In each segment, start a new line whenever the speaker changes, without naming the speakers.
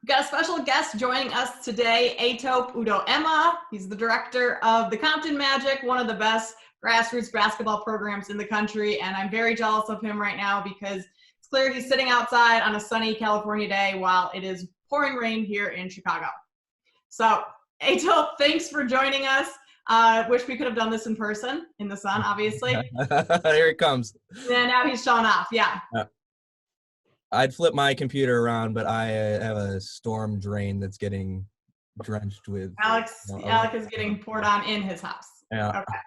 We've got a special guest joining us today, Etop Edo-Ema. He's the director of the Compton Magic, one of the best grassroots basketball programs in the country, and I'm very jealous of him right now because it's clear he's sitting outside on a sunny California day while it is pouring rain here in Chicago. So, Etop, thanks for joining us. Wish we could have done this in person, in the sun, obviously.
Here it comes.
And now he's showing off, yeah.
I'd flip my computer around, but I have a storm drain that's getting drenched with.
Alec is getting poured on in his house.
Yeah.
Okay.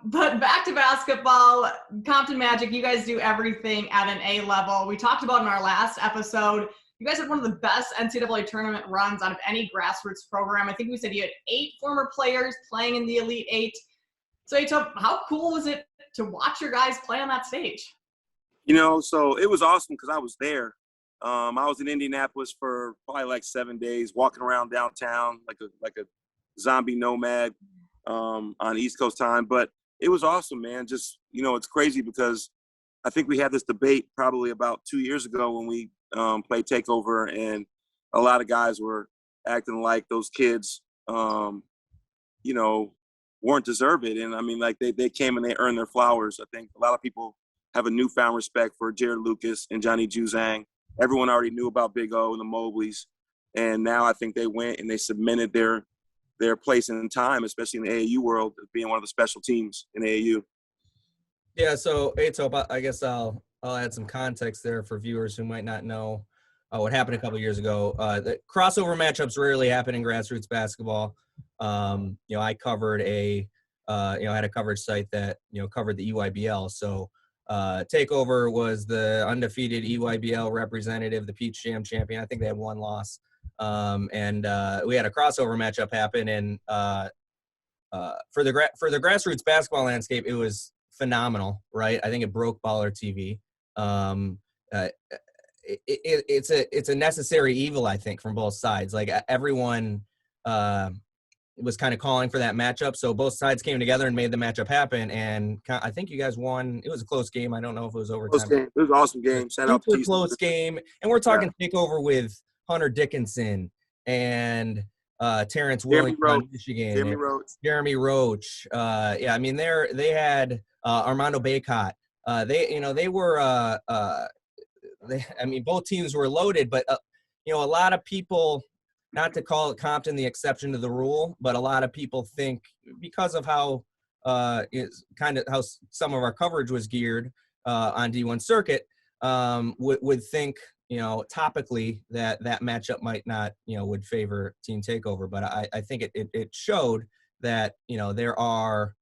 But back to basketball, Compton Magic, you guys do everything at an A level. We talked about in our last episode, you guys had one of the best NCAA tournament runs out of any grassroots program. I think we said you had 8 former players playing in the Elite 8. So how cool was it to watch your guys play on that stage?
So it was awesome because I was there. I was in Indianapolis for probably like 7 days, walking around downtown like a zombie nomad on East Coast time. But it was awesome, man. Just, it's crazy because I think we had this debate probably about 2 years ago when we played TakeOver, and a lot of guys were acting like those kids, weren't deserve it. And I mean, like they came and they earned their flowers. I think a lot of people have a newfound respect for Jared Lucas and Johnny Juzang. Everyone already knew about Big O and the Mobleys. And now I think they went and they cemented their place in time, especially in the AAU world, as being one of the special teams in AAU.
Yeah, so Etop, I guess I'll add some context there for viewers who might not know what happened a couple of years ago. The crossover matchups rarely happen in grassroots basketball. I covered I had a coverage site that, covered the EYBL. So TakeOver was the undefeated EYBL representative, the Peach Jam champion. I think they had 1 loss. And we had a crossover matchup happen. And for the grassroots basketball landscape, it was phenomenal, right? I think it broke Baller TV. It's a necessary evil, I think, from both sides. Like everyone was kind of calling for that matchup, so both sides came together and made the matchup happen. And I think you guys won. It was a close game. I don't know if it was overtime.
Close game. It was an awesome game. Shout out to
close game. And we're talking TakeOver with Hunter Dickinson and Terrence Williams from Michigan. Jeremy Roach. I mean, they had Armando Baycott. They were. Both teams were loaded, but a lot of people. Not to call Compton the exception to the rule, but a lot of people think because of how how some of our coverage was geared on D1 circuit, would think topically that matchup might not would favor Team TakeOver. But I think it showed that there are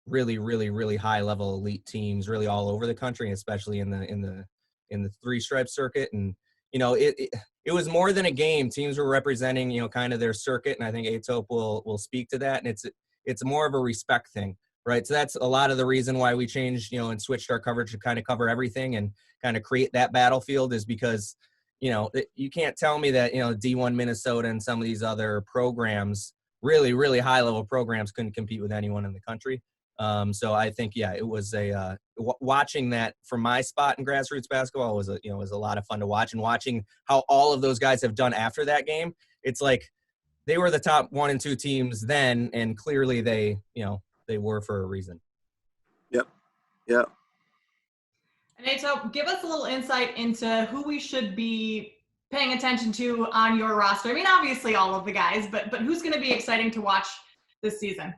really, really, really high level elite teams really all over the country, especially in the 3-stripe circuit. And it was more than a game. Teams were representing, kind of their circuit, and I think Etop will speak to that. And it's more of a respect thing, right? So that's a lot of the reason why we changed, and switched our coverage to kind of cover everything and kind of create that battlefield is because, you can't tell me that, D1 Minnesota and some of these other programs, really, really high-level programs, couldn't compete with anyone in the country. So I think, it was watching that from my spot in grassroots basketball was a lot of fun to watch, and watching how all of those guys have done after that game. It's like they were the top 1 and 2 teams then, and clearly they were for a reason.
Yep.
And Etop, give us a little insight into who we should be paying attention to on your roster. I mean, obviously all of the guys, but who's going to be exciting to watch this season?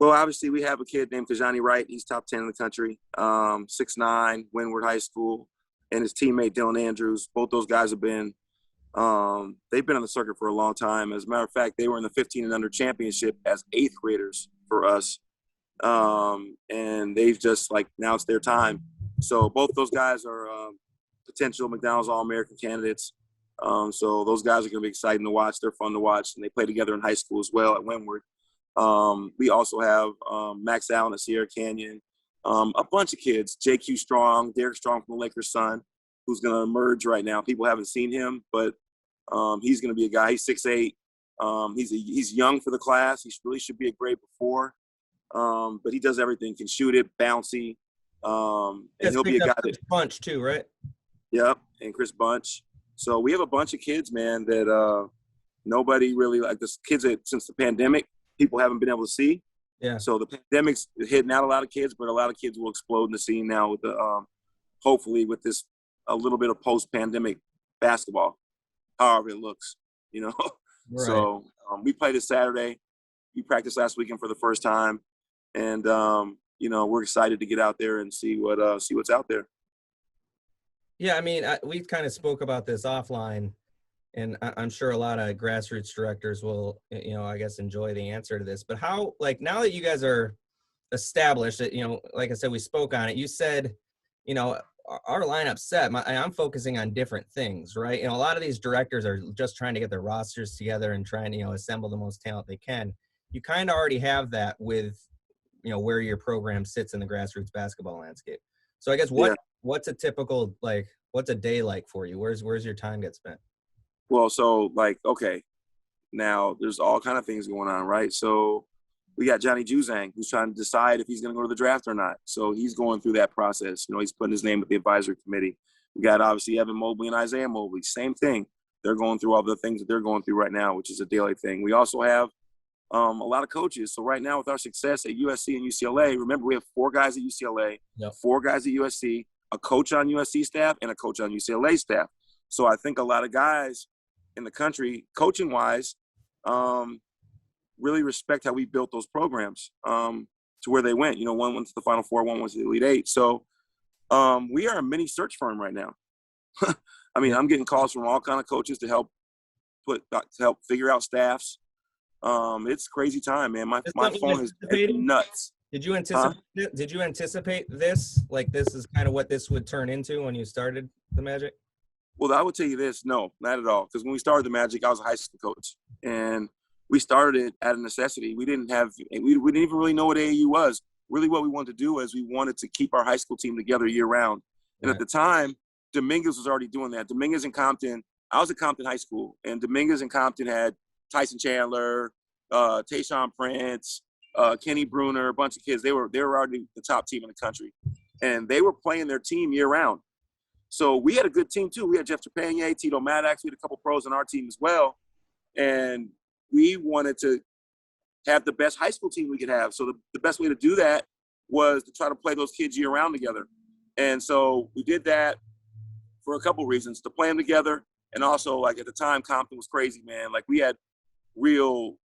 Well, obviously, we have a kid named Tajani Wright. He's top 10 in the country, 6'9", Windward High School, and his teammate Dylan Andrews. Both those guys have been they've been on the circuit for a long time. As a matter of fact, they were in the 15 and under championship as 8th graders for us, and they've just now it's their time. So both those guys are potential McDonald's All-American candidates. So those guys are going to be exciting to watch. They're fun to watch, and they play together in high school as well at Windward. We also have Max Allen at Sierra Canyon, a bunch of kids, JQ Strong, Derek Strong from the Lakers' son, who's going to emerge right now. People haven't seen him, but he's going to be a guy. He's 6'8". He's young for the class. He really should be a grade before, but he does everything. Can shoot it, bouncy, and he'll be a guy that
Bunch too, right?
Yep, and Chris Bunch. So we have a bunch of kids, man, that nobody really, like the kids that since the pandemic, people haven't been able to see.
Yeah.
So the pandemic's hitting out a lot of kids, but a lot of kids will explode in the scene now with the hopefully with this a little bit of post-pandemic basketball, however it looks, you know.
Right.
So we played this Saturday. We practiced last weekend for the first time, and you know, we're excited to get out there and see what's out there.
Yeah, I mean, we kind of spoke about this offline, and I'm sure a lot of grassroots directors will, you know, I guess enjoy the answer to this. But how, like, now that you guys are established, that, you know, like I said, we spoke on it. You said, you know, our lineup's set. I'm focusing on different things, right? You know, a lot of these directors are just trying to get their rosters together and trying to, you know, assemble the most talent they can. You kind of already have that with, you know, where your program sits in the grassroots basketball landscape. So I guess what's a typical, like, what's a day like for you? Where's your time get spent?
Well, so like, okay, now there's all kind of things going on, right? So we got Johnny Juzang, who's trying to decide if he's going to go to the draft or not. So he's going through that process. You know, he's putting his name with the advisory committee. We got obviously Evan Mobley and Isaiah Mobley, same thing. They're going through all the things that they're going through right now, which is a daily thing. We also have a lot of coaches. So right now with our success at USC and UCLA, remember we have 4 guys at UCLA, 4 guys at USC, a coach on USC staff, and a coach on UCLA staff. So I think a lot of guys in the country, coaching-wise, really respect how we built those programs to where they went. You know, one went to the Final Four, one went to the Elite Eight. So we are a mini search firm right now. I mean, I'm getting calls from all kind of coaches to help figure out staffs. It's crazy time, man. My phone is nuts.
Did you anticipate this? Like, this is kind of what this would turn into when you started the Magic?
Well, I would tell you this, no, not at all. Because when we started the Magic, I was a high school coach, and we started it out of necessity. We didn't even really know what AAU was. Really, what we wanted to do was we wanted to keep our high school team together year round. And at the time, Dominguez was already doing that. Dominguez in Compton, I was at Compton High School, and Dominguez in Compton had Tyson Chandler, Tayshaun Prince, Kenny Bruner, a bunch of kids. They were already the top team in the country, and they were playing their team year round. So we had a good team too. We had Jeff Trepanier, Tito Maddox. We had a couple pros on our team as well, and we wanted to have the best high school team we could have. So the best way to do that was to try to play those kids year round together. And so we did that for a couple reasons, to play them together. And also, like, at the time, Compton was crazy, man. Like, we had real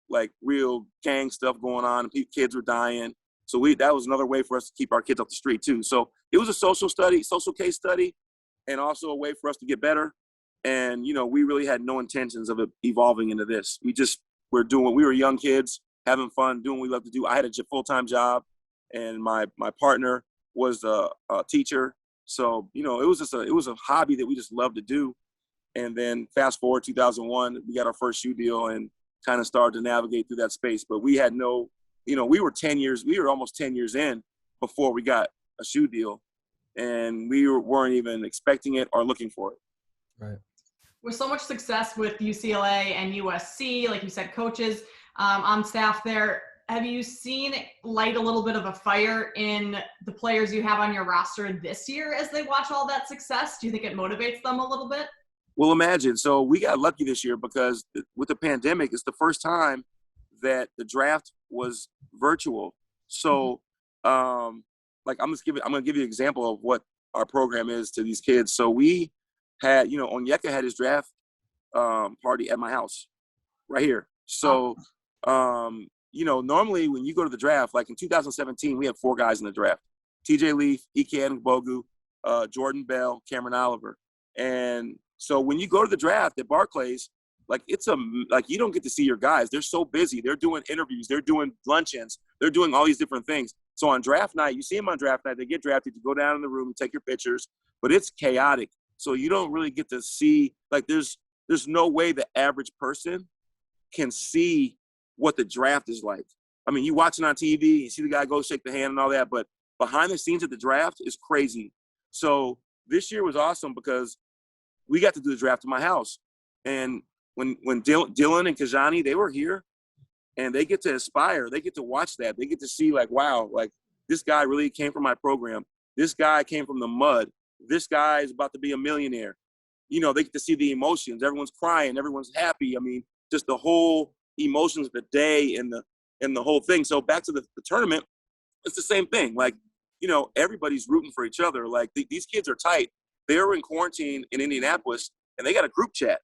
gang stuff going on, and kids were dying. So that was another way for us to keep our kids off the street too. So it was a social case study, and also a way for us to get better. And, you know, we really had no intentions of it evolving into this. We were young kids, having fun, doing what we love to do. I had a full-time job, and my partner was a teacher. So, you know, it was a hobby that we just loved to do. And then fast forward 2001, we got our first shoe deal and kind of started to navigate through that space. But we had no, you know, we were almost 10 years in before we got a shoe deal, and we weren't even expecting it or looking for it.
Right.
With so much success with UCLA and USC, like you said, coaches on staff there, have you seen light a little bit of a fire in the players you have on your roster this year as they watch all that success? Do you think it motivates them a little bit?
Well, imagine. So we got lucky this year because with the pandemic, it's the first time that the draft was virtual. So, like, I'm going to give you an example of what our program is to these kids. So we had, you know, Onyeka had his draft party at my house right here. So, you know, normally when you go to the draft, like in 2017, we had 4 guys in the draft: TJ Leaf, Ike Bogu, Jordan Bell, Cameron Oliver. And so when you go to the draft at Barclays, like, you don't get to see your guys. They're so busy. They're doing interviews. They're doing luncheons. They're doing all these different things. So on draft night, you see them on draft night. They get drafted. You go down in the room and take your pictures, but it's chaotic. So you don't really get to see, like, there's no way the average person can see what the draft is like. I mean, you watch it on TV, you see the guy go shake the hand and all that, but behind the scenes at the draft is crazy. So this year was awesome because we got to do the draft at my house. And when Dylan and Kajani, they were here, and they get to aspire. They get to watch that. They get to see, like, wow, like, this guy really came from my program. This guy came from the mud. This guy is about to be a millionaire. they get to see the emotions. Everyone's crying, everyone's happy. I mean, just the whole emotions of the day and the whole thing. So back to the tournament, it's the same thing. Like, everybody's rooting for each other. Like these kids are tight. They were in quarantine in Indianapolis, and they got a group chat.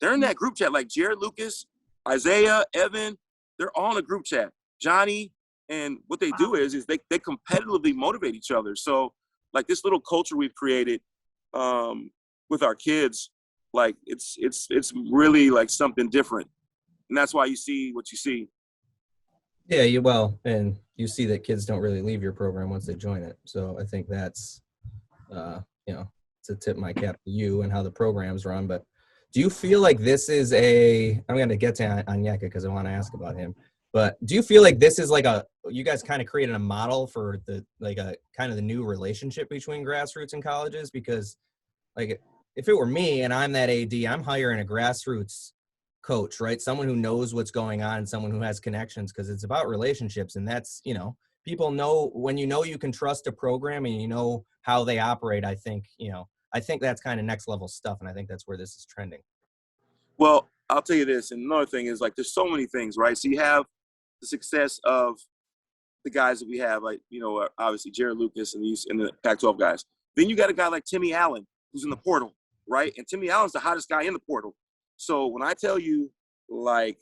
They're in that group chat, like Jared Lucas, Isaiah, Evan. They're all in a group chat. Johnny, and what they do is they competitively motivate each other. So, like this little culture we've created with our kids, like it's really like something different, and that's why you see what you see.
Yeah, and you see that kids don't really leave your program once they join it. So I think that's, to tip my cap to you and how the program's run. But do you feel like this is I'm going to get to Onyeka because I want to ask about him. But do you feel like this is like you guys kind of created a model for the kind of the new relationship between grassroots and colleges? Because like if it were me and I'm that AD, I'm hiring a grassroots coach, right? Someone who knows what's going on, someone who has connections, because it's about relationships. And that's, people know when you can trust a program and you know how they operate. I think that's kind of next level stuff. And I think that's where this is trending.
Well, I'll tell you this. And another thing is like, there's so many things, right? So you have the success of the guys that we have, like, obviously Jared Lucas and the Pac-12 guys. Then you got a guy like Timmy Allen, who's in the portal, right? And Timmy Allen's the hottest guy in the portal. So when I tell you, like,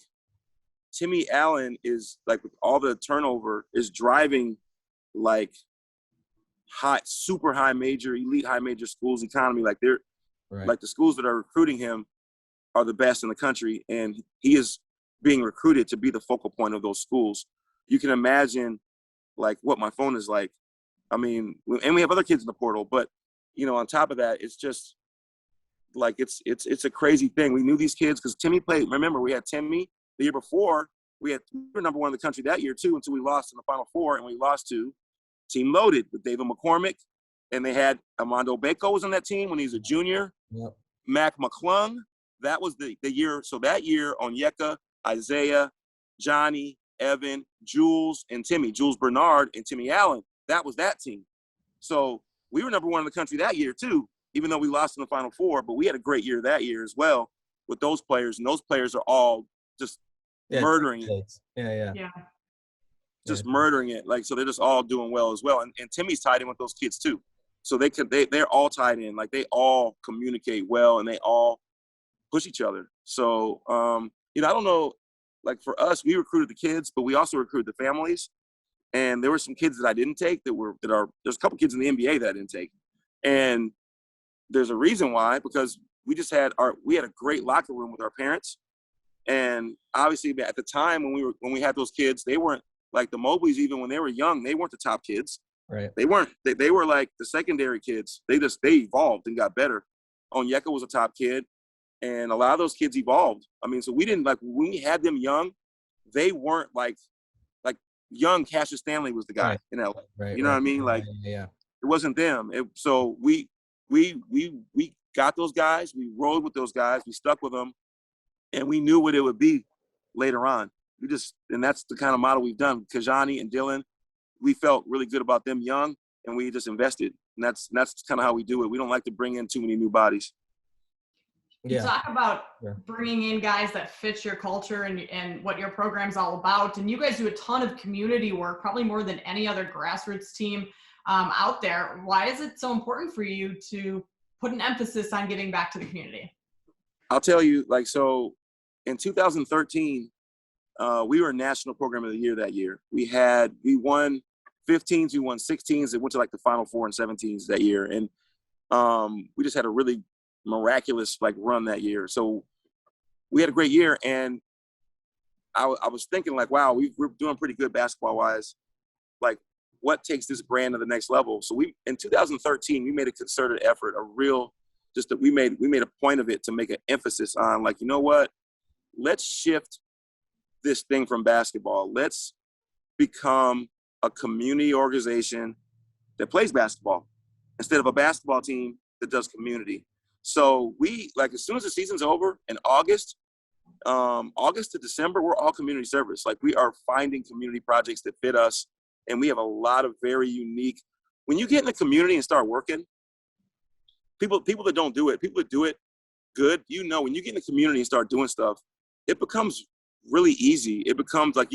Timmy Allen is, like, with all the turnover, is driving, like, super high major, elite high major schools economy. Like, they're right. Like, the schools that are recruiting him are the best in the country, and he is being recruited to be the focal point of those schools. You can imagine, like, what my phone is like. I mean, and we have other kids in the portal, but, on top of that, it's just, like, it's a crazy thing. We knew these kids because Timmy played. Remember, we had Timmy the year before. We were number one in the country that year too, until we lost in the Final Four, and we lost to Team Loaded with David McCormick, and they had Armando Bacot was on that team when he was a junior. Yep. Mac McClung. That was the year. So that year, Onyeka, Isaiah, Johnny, Evan, Jules, and Timmy. Jules Bernard and Timmy Allen. That was that team. So we were number one in the country that year too, even though we lost in the Final Four, but we had a great year that year as well with those players, and those players are all just murdering it.
Yeah.
Just murdering it. Like, so they're just all doing well as well. And Timmy's tied in with those kids too. So they're all tied in. Like, they all communicate well and they all push each other. So, I don't know, like, for us, we recruited the kids, but we also recruited the families. And there were some kids that I didn't take there's a couple kids in the NBA that I didn't take. And there's a reason why, because we just had a great locker room with our parents. And obviously at the time when we had those kids, they weren't like the Mobleys. Even when they were young, they weren't the top kids.
Right.
They weren't, they were like the secondary kids. They evolved and got better. Onyeka was a top kid, and a lot of those kids evolved. I mean, so we didn't, like, when we had them young, they weren't like young Cassius Stanley was the guy in LA.
Right,
you know what I mean? Like,
yeah.
It wasn't them. So we got those guys. We rolled with those guys. We stuck with them, and we knew what it would be later on. And that's the kind of model we've done. Kajani and Dylan, we felt really good about them young, and we just invested. And that's kind of how we do it. We don't like to bring in too many new bodies.
You talk about bringing in guys that fit your culture and what your program's all about. And you guys do a ton of community work, probably more than any other grassroots team out there. Why is it so important for you to put an emphasis on giving back to the community?
I'll tell you, like, so in 2013, we were National Program of the Year that year. We won 15s, we won 16s. It went to like the Final Four and 17s that year. And we just had a really miraculous run that year. So we had a great year, and I was thinking, like, wow, we're doing pretty good basketball wise. Like, what takes this brand to the next level? So in 2013, we made a concerted effort, we made a point of it to make an emphasis on, like, you know what, let's shift this thing from basketball. Let's become a community organization that plays basketball instead of a basketball team that does community. So as soon as the season's over in August to December, we're all community service. Like, we are finding community projects that fit us. And we have a lot of very unique, when you get in the community and start working, people that don't do it, people that do it, good, when you get in the community and start doing stuff, it becomes really easy. It becomes like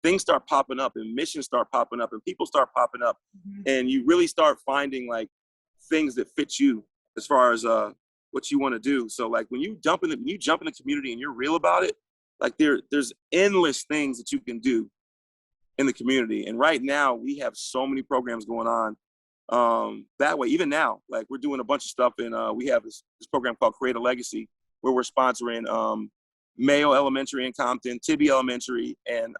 things start popping up and missions start popping up and people start popping up. Mm-hmm. And you really start finding like things that fit you as far as what you want to do. So like when you jump in the community and you're real about it, like there's endless things that you can do in the community. And right now we have so many programs going on that way. Even now, like we're doing a bunch of stuff, and we have this program called Create a Legacy, where we're sponsoring Mayo Elementary in Compton, Tibby Elementary, and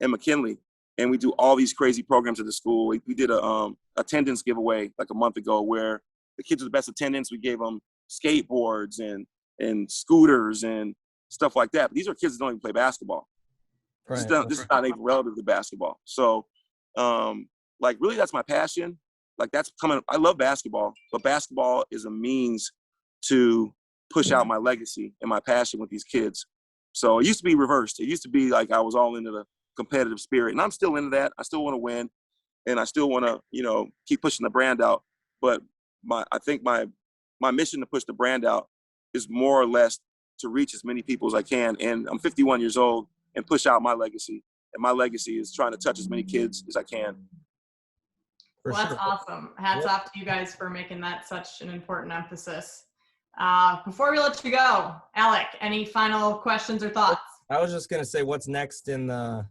McKinley. And we do all these crazy programs at the school. We did a attendance giveaway like a month ago where the kids with the best attendance, we gave them skateboards and scooters and stuff like that. But these are kids that don't even play basketball. Right. This is not even relative to basketball. So, like, really, that's my passion. Like, that's coming. I love basketball, but basketball is a means to push out my legacy and my passion with these kids. So it used to be reversed. It used to be like I was all into the competitive spirit, and I'm still into that. I still want to win, and I still want to, keep pushing the brand out. But I think my mission to push the brand out is more or less to reach as many people as I can. And I'm 51 years old and push out my legacy. And my legacy is trying to touch as many kids as I can.
Well, that's awesome. Hats off to you guys for making that such an important emphasis. Before we let you go, Alec, any final questions or thoughts?
I was just going to say, what's next in the,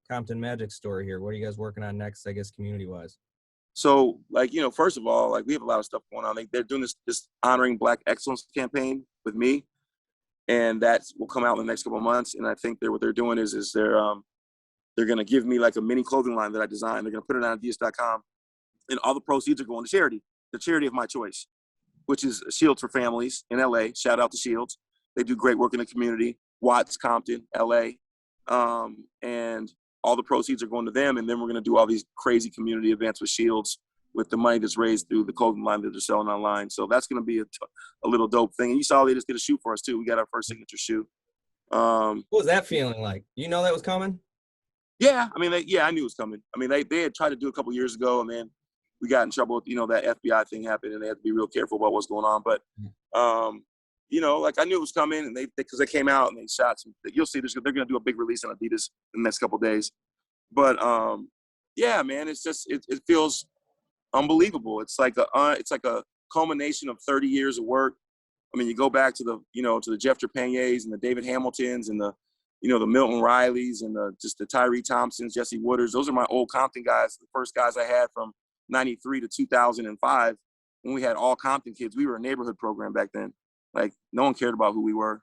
Compton Magic story here? What are you guys working on next, community-wise?
So, first of all, we have a lot of stuff going on. They're doing this Honoring Black Excellence campaign with me, and that will come out in the next couple of months. And I think what they're doing is they're going to give me like a mini clothing line that I designed. They're going to put it on Adidas.com, and all the proceeds are going to charity, the charity of my choice, which is Shields for Families in LA. Shout out to Shields. They do great work in the community. Watts, Compton, LA. And all the proceeds are going to them. And then we're going to do all these crazy community events with Shields with the money that's raised through the clothing line that they're selling online. So that's going to be a little dope thing. And you saw they just did a shoe for us too. We got our first signature shoe.
What was that feeling like? You know that was coming?
Yeah. I mean, I knew it was coming. I mean, they had tried to do it a couple years ago, and then we got in trouble with, that FBI thing happened, and they had to be real careful about what's going on. But, I knew it was coming, and because they came out and they shot some. You'll see, they're going to do a big release on Adidas in the next couple of days. But yeah, man, it's just it feels unbelievable. It's like a culmination of 30 years of work. I mean, you go back to the Jeff Trepaniers and the David Hamiltons and the Milton Rileys and the Tyree Thompsons, Jesse Wooders. Those are my old Compton guys, the first guys I had from 93 to 2005 when we had all Compton kids. We were a neighborhood program back then. Like, no one cared about who we were,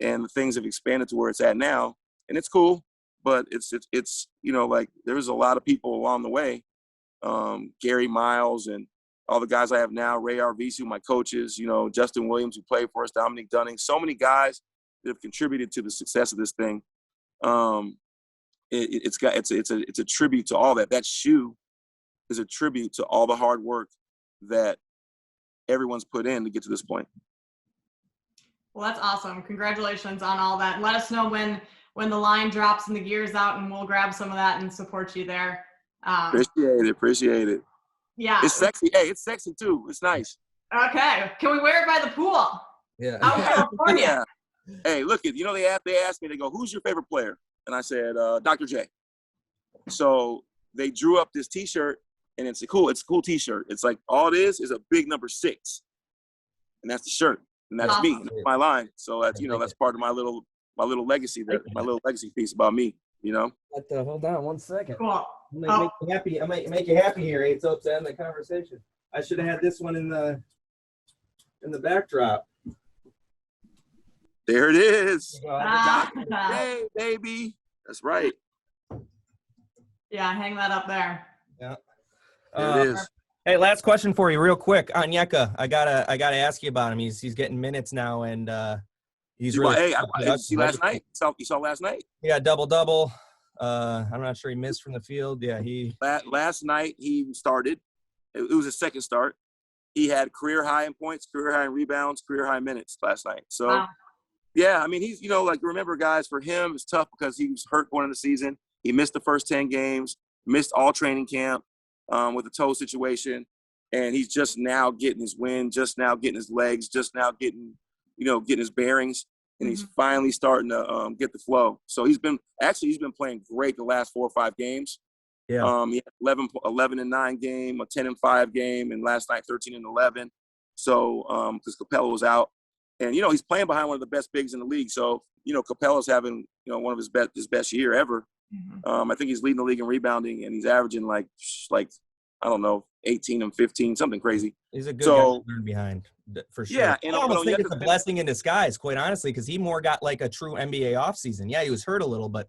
and the things have expanded to where it's at now, and it's cool, but it's there's a lot of people along the way. Gary Miles and all the guys I have now, Ray Arvisu, my coaches, Justin Williams, who played for us, Dominique Dunning, so many guys that have contributed to the success of this thing. It's a tribute to all that. That shoe is a tribute to all the hard work that everyone's put in to get to this point.
Well, that's awesome. Congratulations on all that. Let us know when the line drops and the gear's out, and we'll grab some of that and support you there.
Appreciate it.
Yeah.
It's sexy. Hey, it's sexy too. It's nice.
Okay. Can we wear it by the pool?
Yeah.
Out in California.
Yeah. Hey, look, they asked me, they go, "Who's your favorite player?" And I said, Dr. J. So they drew up this T-shirt, and it's a cool T-shirt. It's like all it is a big number 6, and that's the shirt, and that's me, and that's my line. So that's that's part of my little legacy there, my little legacy piece about me.
Hold on 1 second.
Cool.
Make you happy. I might make you happy here, Etop, to end the conversation. I should have had this one in the backdrop.
There it is. Hey, baby. That's right.
Yeah, hang that up there.
Yeah.
There it is.
Hey, last question for you, real quick. Onyeka, I gotta ask you about him. He's getting minutes now, and he's really.
Hey, you see last night? You saw last night?
Yeah, double. I'm not sure he missed from the field. Yeah,
last night he started. It was his second start. He had career high in points, career high in rebounds, career high in minutes last night. So. Wow. Yeah, I mean, he's, remember, guys, for him, it's tough because he was hurt going into the season. He missed the first 10 games, missed all training camp with a toe situation. and he's just now getting his wind, just now getting his legs, just now getting his bearings, and he's finally starting to get the flow. So he's been playing great the last 4 or 5 games.
Yeah.
He had 11-9 game, a 10-5 game, and last night 13-11. So because Capella was out, and he's playing behind one of the best bigs in the league. So Capella's having one of his best year ever. I think he's leading the league in rebounding, and he's averaging like I don't know, 18 and 15, something crazy.
He's a good guy to learn behind, for sure.
Yeah,
I almost think it's a blessing in disguise, quite honestly, because he more got like a true NBA offseason. Yeah, he was hurt a little, but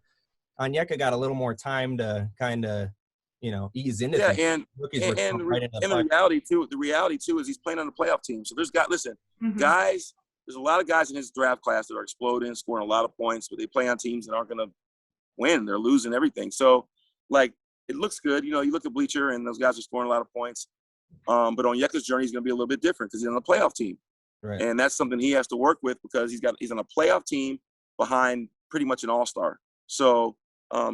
Onyeka got a little more time to kind of, ease into things.
And the reality too is he's playing on the playoff team. So guys, there's a lot of guys in his draft class that are exploding, scoring a lot of points, but they play on teams that aren't going to win. They're losing everything. So, it looks good. You look at Bleacher, and those guys are scoring a lot of points. But Onyeka's journey is going to be a little bit different because he's on a playoff team.
Right.
And that's something he has to work with because he's on a playoff team behind pretty much an all-star. So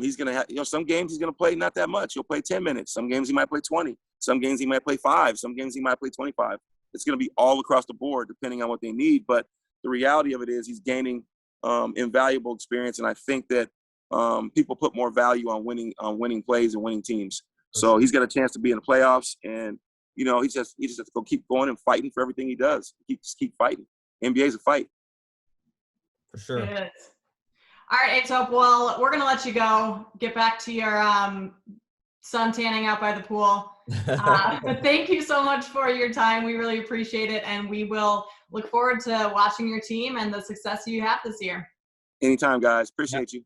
he's going to have, some games he's going to play not that much. He'll play 10 minutes. Some games he might play 20. Some games he might play 5. Some games he might play 25. It's going to be all across the board depending on what they need. But the reality of it is he's gaining invaluable experience. And I think that people put more value on winning plays and winning teams. So he's got a chance to be in the playoffs, and he just has to go keep going and fighting for everything he does. Keep fighting. NBA's a fight.
For sure.
It is. All right, Etop. Well, we're gonna let you go. Get back to your sun tanning out by the pool. But thank you so much for your time. We really appreciate it, and we will look forward to watching your team and the success you have this year.
Anytime, guys. Appreciate you.